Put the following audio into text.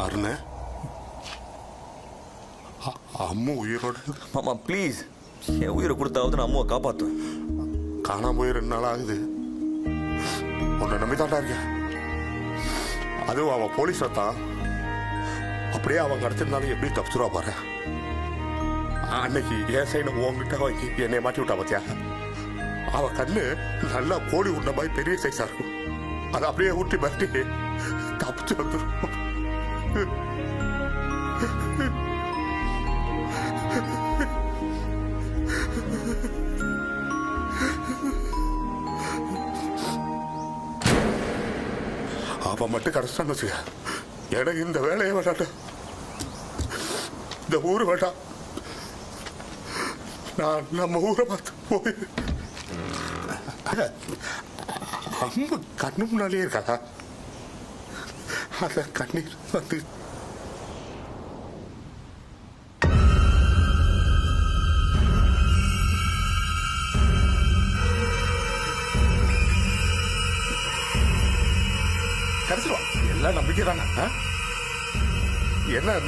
அருண அம்மு உயிரோட மாமா ப்ளீஸ், என் உயிரை கொடுத்தாவது நான் அம்மாவை காப்பாற்றுவேன். காணாம போய் 2 நாள் ஆகுது. உன்னை நம்பிதாண்டா இருக்கேன். அதுவும் அவன் போலீஸ் தான். அப்படியே அவன் கிடைச்சிருந்தாலும் எப்படி தப்பிச்சுருவா பாரு. அன்னைக்கு என் சைடு உங்ககிட்ட வாங்கி என்னை மாட்டி விட்டா பாத்தியா? அவன் கண்ணு நல்லா கோழி உண்ட மாதிரி பெரிய சைஸா இருக்கும். அதை அப்படியே ஊட்டி மாட்டி தப்பிச்சு வந்துடும். அவன் மட்டும் கிடைச்சான்னு வச்சுக்க, எனக்கு இந்த வேலையை வேண்டாம், இந்த ஊரு வேண்டாம். நான் நம்ம ஊரை பார்த்து போய் அம்மா கண்ணு முன்னாலே இருக்காதா? அத கண்ணீர் வந்து கிடைச்சிருவா. எல்லாம் நம்பிக்கை தானே. என்ன